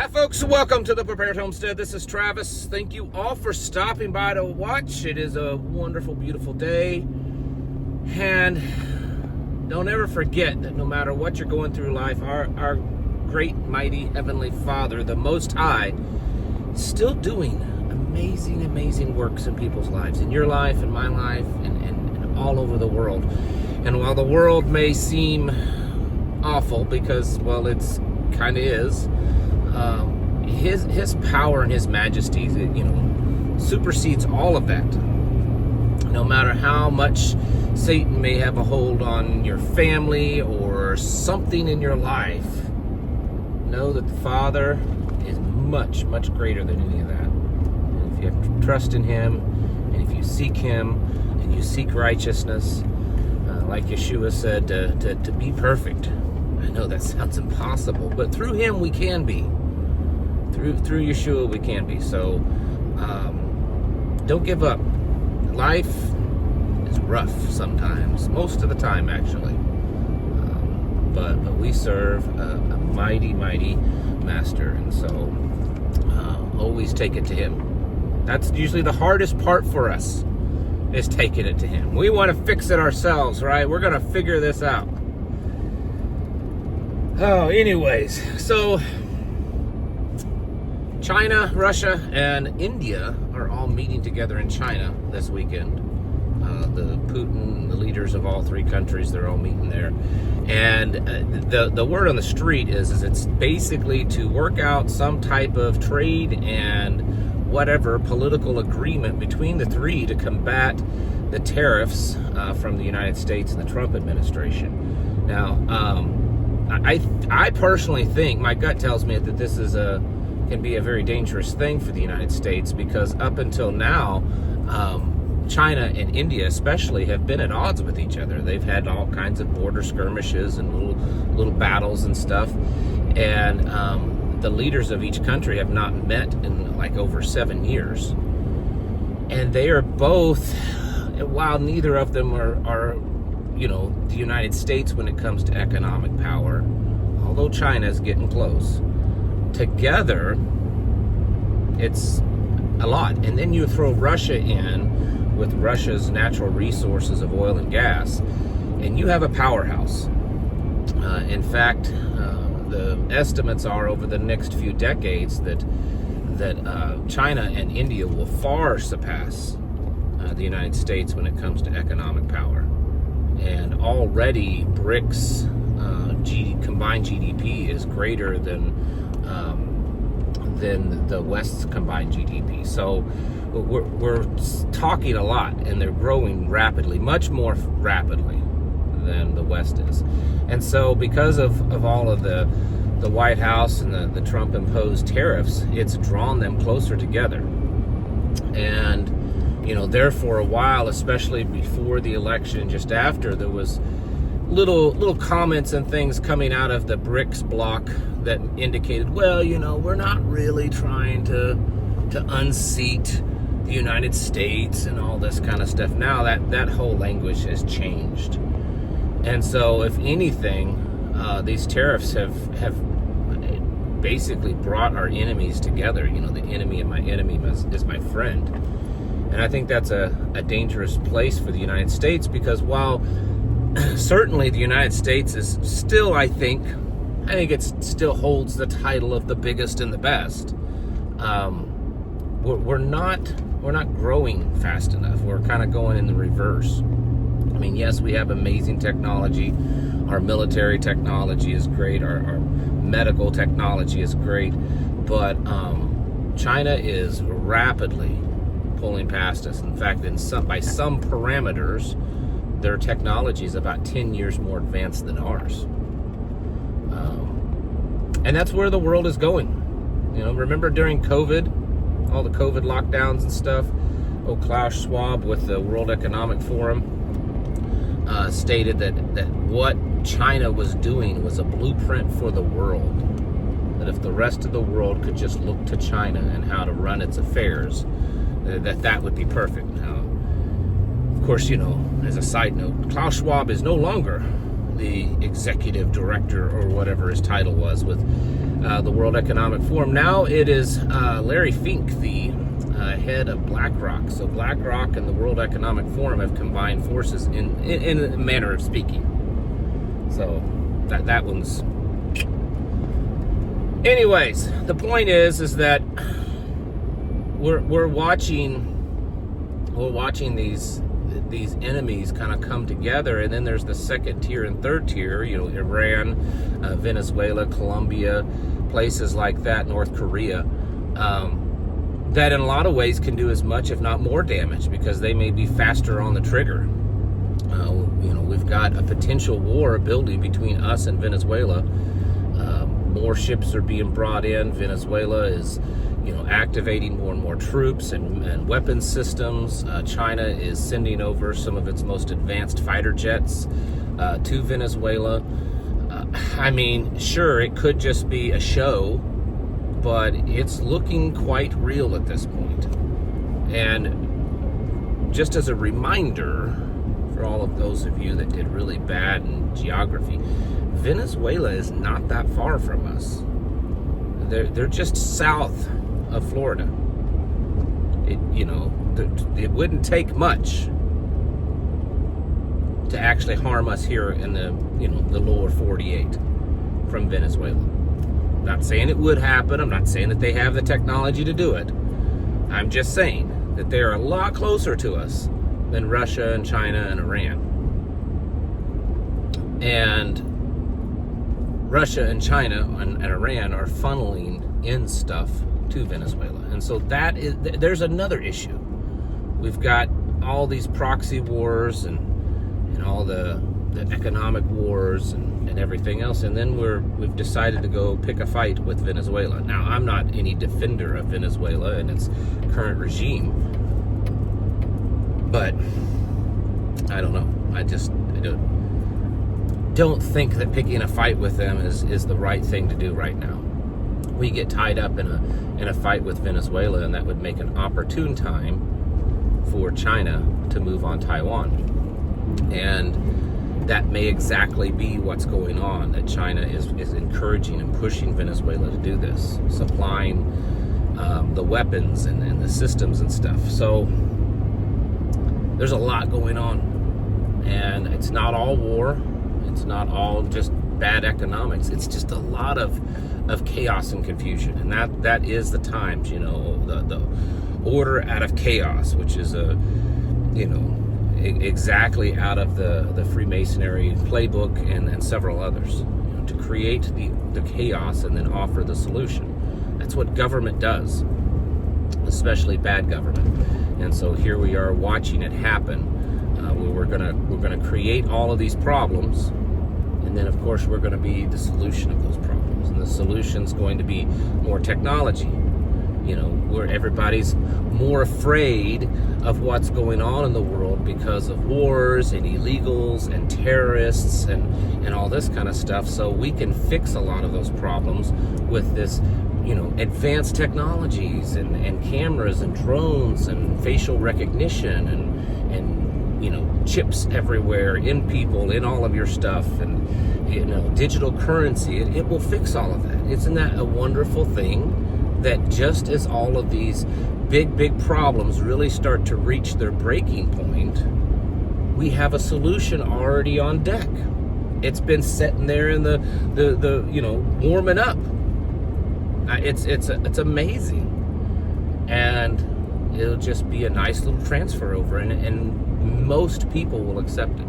Hi folks, welcome to the Prepared Homestead. This is Travis. Thank you all for stopping by to watch. It is a wonderful, beautiful day. And don't ever forget that no matter what you're going through life, our great, mighty Heavenly Father, the Most High, is still doing amazing, amazing works in people's lives, in your life, in my life, and all over the world. And while the world may seem awful because, well, it's kind of is, his power and his majesty, supersedes all of that. No matter how much Satan may have a hold on your family or something in your life, know that the Father is much, much greater than any of that. And if you have trust in Him, and if you seek Him, and you seek righteousness, like Yeshua said, to be perfect. I know that sounds impossible, but through Him we can be. Through Yeshua we can be. So don't give up. Life is rough sometimes, most of the time actually. But we serve a mighty, mighty Master, and so always take it to Him. That's usually the hardest part for us, is taking it to Him. We want to fix it ourselves, right? We're going to figure this out. Oh, anyways, so China, Russia, and India are all meeting together in China this weekend. The Putin, the leaders of all three countries, they're all meeting there. And the word on the street is it's basically to work out some type of trade and whatever political agreement between the three to combat the tariffs from the United States and the Trump administration. Now, I personally think, my gut tells me that this is can be a very dangerous thing for the United States, because up until now, China and India especially have been at odds with each other. They've had all kinds of border skirmishes and little battles and stuff, and the leaders of each country have not met in like over 7 years. And they are both, while neither of them are the United States when it comes to economic power, although China is getting close, together it's a lot. And then you throw Russia in with Russia's natural resources of oil and gas, and you have a powerhouse. In fact, the estimates are over the next few decades that China and India will far surpass the United States when it comes to economic power. And already BRICS combined GDP is greater than the West's combined GDP. So we're talking a lot, and they're growing rapidly, much more rapidly than the West is. And so because of all of the White House and the Trump imposed tariffs, it's drawn them closer together. And there for a while, especially before the election, just after, there was little comments and things coming out of the BRICS bloc that indicated, well, we're not really trying to unseat the United States and all this kind of stuff. Now that whole language has changed. And so if anything, these tariffs have basically brought our enemies together. The enemy of my enemy is my friend. And I think that's a dangerous place for the United States, because while certainly the United States is still, I think it still holds the title of the biggest and the best, we're not growing fast enough. We're kind of going in the reverse. I mean, yes, we have amazing technology. Our military technology is great. Our medical technology is great. But China is rapidly pulling past us. In fact, by some parameters, their technology is about 10 years more advanced than ours. And that's where the world is going. Remember during COVID, all the COVID lockdowns and stuff? Klaus Schwab with the World Economic Forum stated that what China was doing was a blueprint for the world. That if the rest of the world could just look to China and how to run its affairs, that would be perfect. Now, of course, as a side note, Klaus Schwab is no longer the executive director or whatever his title was with the World Economic Forum. Now it is Larry Fink, the head of BlackRock. So BlackRock and the World Economic Forum have combined forces in a manner of speaking. So that one's... Anyways, the point is that we're watching these enemies kind of come together, and then there's the second tier and third tier, you know, Iran, Venezuela, Colombia, places like that, North Korea, that in a lot of ways can do as much, if not more damage, because they may be faster on the trigger. You know, we've got a potential war building between us and Venezuela. More ships are being brought in. Venezuela is, you know, activating more and more troops and weapons systems. China is sending over some of its most advanced fighter jets to Venezuela. I mean, sure, it could just be a show, but it's looking quite real at this point. And just as a reminder for all of those of you that did really bad in geography, Venezuela is not that far from us. They're just south of Florida. It wouldn't take much to actually harm us here in the lower 48 from Venezuela. I'm not saying it would happen. I'm not saying that they have the technology to do it. I'm just saying that they are a lot closer to us than Russia and China and Iran. And Russia and China and Iran are funneling in stuff to Venezuela. And so there's another issue. We've got all these proxy wars and all the economic wars and everything else, and then we've decided to go pick a fight with Venezuela. Now, I'm not any defender of Venezuela and its current regime, but I don't know. I don't think that picking a fight with them is the right thing to do right now. We get tied up in a fight with Venezuela, and that would make an opportune time for China to move on Taiwan. And that may exactly be what's going on, that China is encouraging and pushing Venezuela to do this, supplying the weapons and the systems and stuff. So there's a lot going on, and it's not all war. It's not all just bad economics. It's just a lot of chaos and confusion, and that is the times, the order out of chaos, which is exactly out of the Freemasonry playbook and several others, to create the chaos and then offer the solution. That's what government does, especially bad government. And so here we are watching it happen. We're gonna create all of these problems, and then of course we're going to be the solution of those problems. And the solution's going to be more technology. Where everybody's more afraid of what's going on in the world because of wars and illegals and terrorists and all this kind of stuff. So we can fix a lot of those problems with this, advanced technologies and cameras and drones and facial recognition and chips everywhere in people, in all of your stuff, and digital currency. It will fix all of that. Isn't that a wonderful thing? That just as all of these big problems really start to reach their breaking point, we have a solution already on deck. It's been sitting there in the warming up. It's amazing, and it'll just be a nice little transfer over, and most people will accept it.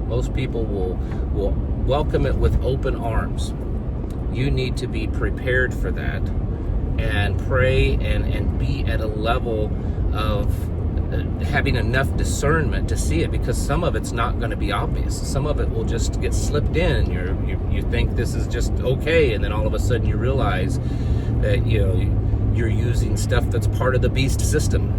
Most people will welcome it with open arms. You need to be prepared for that, and pray and be at a level of having enough discernment to see it, because some of it's not going to be obvious. Some of it will just get slipped in, and you think this is just okay, and then all of a sudden you realize that you're using stuff that's part of the beast system.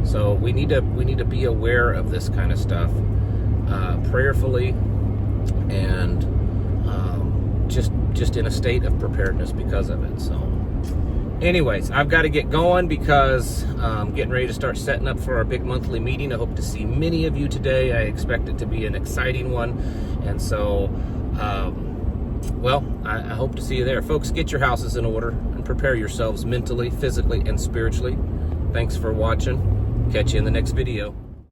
So we need to be aware of this kind of stuff prayerfully, and just in a state of preparedness because of it. So anyways, I've got to get going because I'm getting ready to start setting up for our big monthly meeting. I hope to see many of you today. I expect it to be an exciting one. And so well, I hope to see you there. Folks, get your houses in order and prepare yourselves mentally, physically, and spiritually. Thanks for watching. Catch you in the next video.